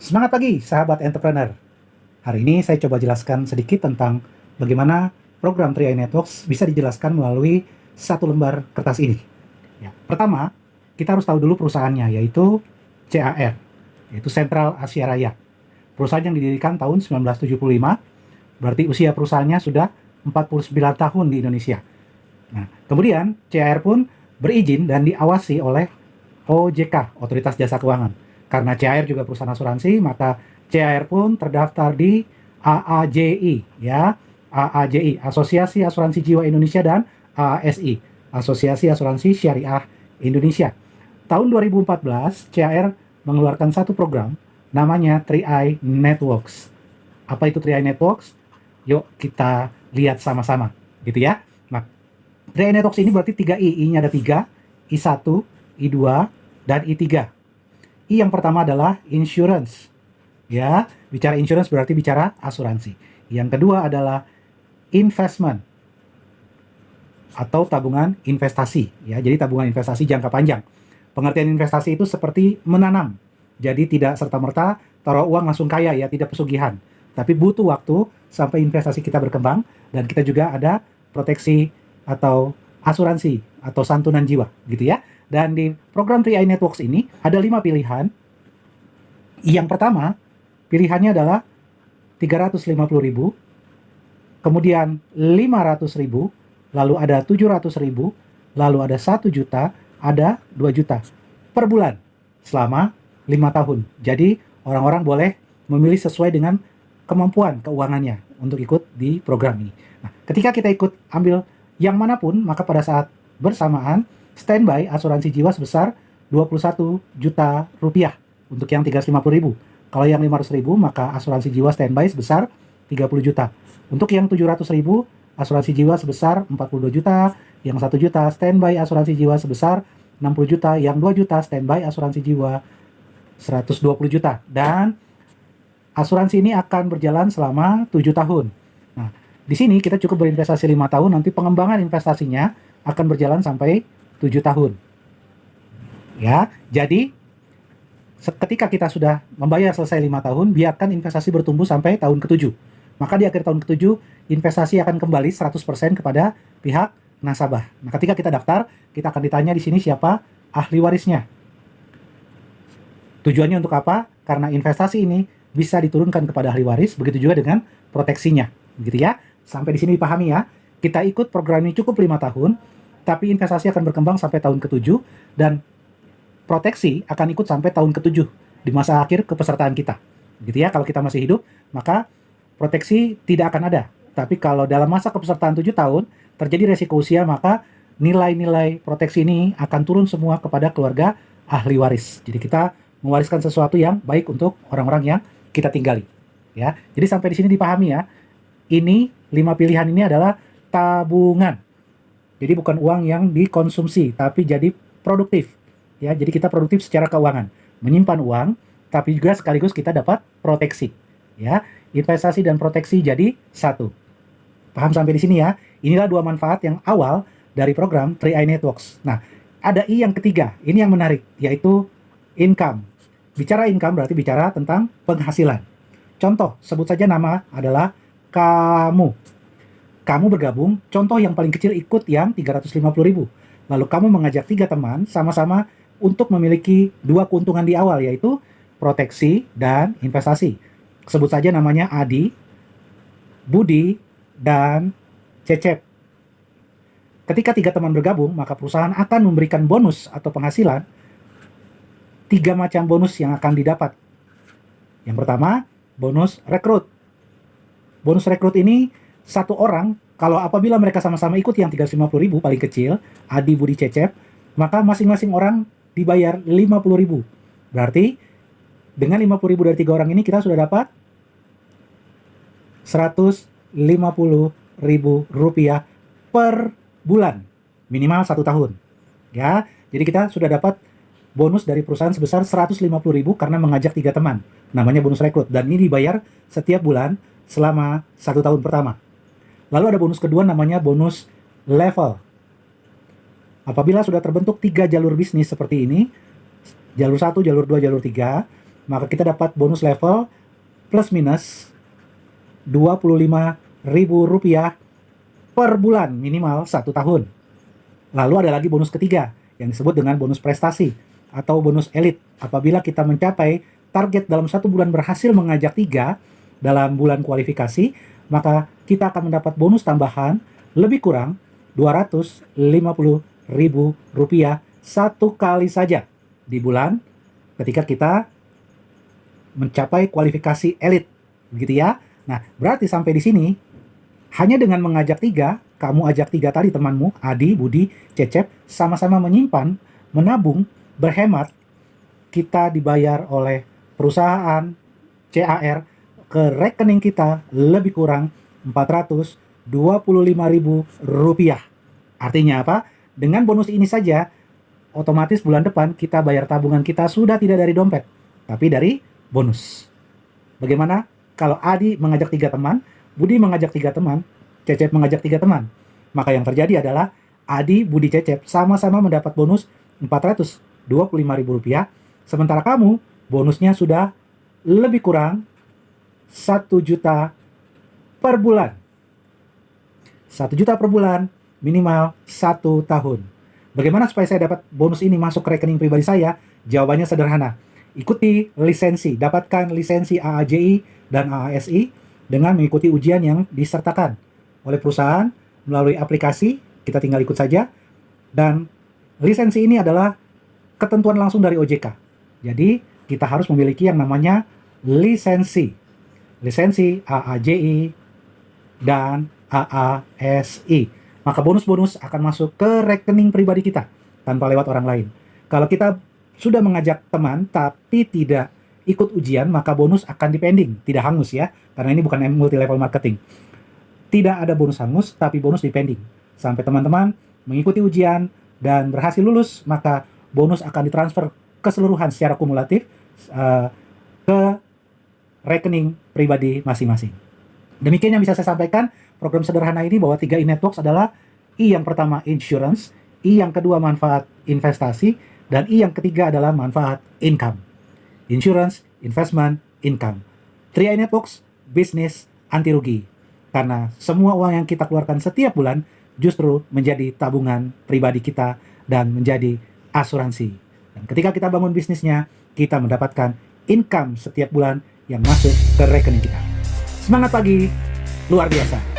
Semangat pagi, sahabat entrepreneur. Hari ini saya coba jelaskan sedikit tentang bagaimana program 3i Networks bisa dijelaskan melalui satu lembar kertas ini. Ya, pertama, kita harus tahu dulu perusahaannya, yaitu CAR, yaitu Central Asia Raya. Perusahaan yang didirikan tahun 1975, berarti usia perusahaannya sudah 49 tahun di Indonesia. Nah, kemudian CAR pun berizin dan diawasi oleh OJK, Otoritas Jasa Keuangan. Karena CAR juga perusahaan asuransi, maka CAR pun terdaftar di AAJI, ya. AAJI, Asosiasi Asuransi Jiwa Indonesia, dan AASI, Asosiasi Asuransi Syariah Indonesia. Tahun 2014, CAR mengeluarkan satu program namanya 3i Networks. Apa itu 3i Networks? Yuk kita lihat sama-sama, gitu ya. Nah, 3i Networks ini berarti 3i, I-nya ada 3, I1, I2, dan I3. I yang pertama adalah insurance. Ya, bicara insurance berarti bicara asuransi. Yang kedua adalah investment atau tabungan investasi, ya. Jadi tabungan investasi jangka panjang. Pengertian investasi itu seperti menanam. Jadi tidak serta-merta taruh uang langsung kaya, ya, tidak pesugihan. Tapi butuh waktu sampai investasi kita berkembang, dan kita juga ada proteksi atau asuransi atau santunan jiwa, gitu ya. Dan di program 3i Networks ini ada 5 pilihan. Yang pertama, pilihannya adalah 350.000, kemudian 500.000, lalu ada 700.000, lalu ada 1 juta, ada 2 juta per bulan selama 5 tahun. Jadi orang-orang boleh memilih sesuai dengan kemampuan keuangannya untuk ikut di program ini. Nah, ketika kita ikut ambil yang manapun, maka pada saat bersamaan standby asuransi jiwa sebesar 21 juta rupiah untuk yang 350.000. Kalau yang 500.000, maka asuransi jiwa standby sebesar 30 juta. Untuk yang 700.000, asuransi jiwa sebesar 42 juta. Yang 1 juta standby asuransi jiwa sebesar 60 juta. Yang 2 juta standby asuransi jiwa 120 juta. Dan asuransi ini akan berjalan selama 7 tahun. Nah, di sini kita cukup berinvestasi 5 tahun, nanti pengembangan investasinya akan berjalan sampai 7 tahun. Ya, jadi ketika kita sudah membayar selesai 5 tahun, biarkan investasi bertumbuh sampai tahun ke-7. Maka di akhir tahun ke-7, investasi akan kembali 100% kepada pihak nasabah. Nah, ketika kita daftar, kita akan ditanya di sini siapa ahli warisnya. Tujuannya untuk apa? Karena investasi ini bisa diturunkan kepada ahli waris, begitu juga dengan proteksinya. Gitu ya. Sampai di sini dipahami ya. Kita ikut program ini cukup 5 tahun, tapi investasi akan berkembang sampai tahun ke-7, dan proteksi akan ikut sampai tahun ke-7 di masa akhir kepesertaan kita. Gitu ya, kalau kita masih hidup, maka proteksi tidak akan ada. Tapi kalau dalam masa kepesertaan 7 tahun, terjadi resiko usia, maka nilai-nilai proteksi ini akan turun semua kepada keluarga ahli waris. Jadi kita mewariskan sesuatu yang baik untuk orang-orang yang kita tinggali. Ya, jadi sampai di sini dipahami ya. Ini 5 pilihan ini adalah tabungan. Jadi bukan uang yang dikonsumsi, tapi jadi produktif. Ya, jadi kita produktif secara keuangan, menyimpan uang, tapi juga sekaligus kita dapat proteksi. Ya, investasi dan proteksi jadi satu. Paham sampai di sini ya? Inilah 2 manfaat yang awal dari program 3i Networks. Nah, ada I yang ketiga, ini yang menarik, yaitu income. Bicara income berarti bicara tentang penghasilan. Contoh, sebut saja nama adalah kamu. Kamu bergabung, contoh yang paling kecil ikut yang 350.000. Lalu kamu mengajak 3 teman sama-sama untuk memiliki 2 keuntungan di awal, yaitu proteksi dan investasi. Sebut saja namanya Adi, Budi, dan Cecep. Ketika 3 teman bergabung, maka perusahaan akan memberikan bonus atau penghasilan. 3 macam bonus yang akan didapat. Yang pertama, bonus rekrut. Bonus rekrut ini satu orang, kalau apabila mereka sama-sama ikut yang 350.000 paling kecil, Adi, Budi, Cecep, maka masing-masing orang dibayar 50.000. Berarti dengan 50.000 dari 3 orang ini kita sudah dapat 150.000 rupiah per bulan, minimal 1 tahun. Ya, jadi kita sudah dapat bonus dari perusahaan sebesar 150.000 karena mengajak 3 teman. Namanya bonus rekrut, dan ini dibayar setiap bulan selama 1 tahun pertama. Lalu ada bonus kedua namanya bonus level. Apabila sudah terbentuk 3 jalur bisnis seperti ini, jalur 1, jalur 2, jalur 3, maka kita dapat bonus level plus minus Rp25.000 per bulan minimal 1 tahun. Lalu ada lagi bonus ketiga yang disebut dengan bonus prestasi atau bonus elit. Apabila kita mencapai target dalam 1 bulan berhasil mengajak 3 dalam bulan kualifikasi, maka kita akan mendapat bonus tambahan lebih kurang Rp250.000 satu kali saja di bulan ketika kita mencapai kualifikasi elit, begitu ya. Nah, berarti sampai di sini hanya dengan mengajak 3, kamu ajak 3 tadi temanmu, Adi, Budi, Cecep, sama-sama menyimpan, menabung, berhemat, kita dibayar oleh perusahaan CAR ke rekening kita lebih kurang Rp425.000. Artinya apa? Dengan bonus ini saja, otomatis bulan depan kita bayar tabungan kita sudah tidak dari dompet, tapi dari bonus. Bagaimana kalau Adi mengajak 3 teman, Budi mengajak 3 teman, Cecep mengajak 3 teman? Maka yang terjadi adalah Adi, Budi, Cecep sama-sama mendapat bonus Rp425.000, sementara kamu bonusnya sudah lebih kurang 1 juta per bulan. 1 juta per bulan, minimal 1 tahun. Bagaimana supaya saya dapat bonus ini masuk ke rekening pribadi saya? Jawabannya sederhana. Ikuti lisensi, dapatkan lisensi AAJI dan AASI dengan mengikuti ujian yang disertakan oleh perusahaan melalui aplikasi, kita tinggal ikut saja. Dan lisensi ini adalah ketentuan langsung dari OJK. Jadi, kita harus memiliki yang namanya lisensi AAJI dan AASI. Maka bonus-bonus akan masuk ke rekening pribadi kita tanpa lewat orang lain. Kalau kita sudah mengajak teman tapi tidak ikut ujian, maka bonus akan dipending, tidak hangus ya, karena ini bukan multi level marketing. Tidak ada bonus hangus, tapi bonus dipending. Sampai teman-teman mengikuti ujian dan berhasil lulus, maka bonus akan ditransfer keseluruhan secara kumulatif ke rekening pribadi masing-masing. Demikian yang bisa saya sampaikan. Program sederhana ini bahwa 3i Networks adalah I yang pertama insurance, I yang kedua manfaat investasi, dan I yang ketiga adalah manfaat income. Insurance, investment, income. 3i Networks, bisnis anti rugi. Karena semua uang yang kita keluarkan setiap bulan justru menjadi tabungan pribadi kita dan menjadi asuransi. Dan ketika kita bangun bisnisnya, kita mendapatkan income setiap bulan yang masuk ke rekening kita. Semangat pagi, luar biasa.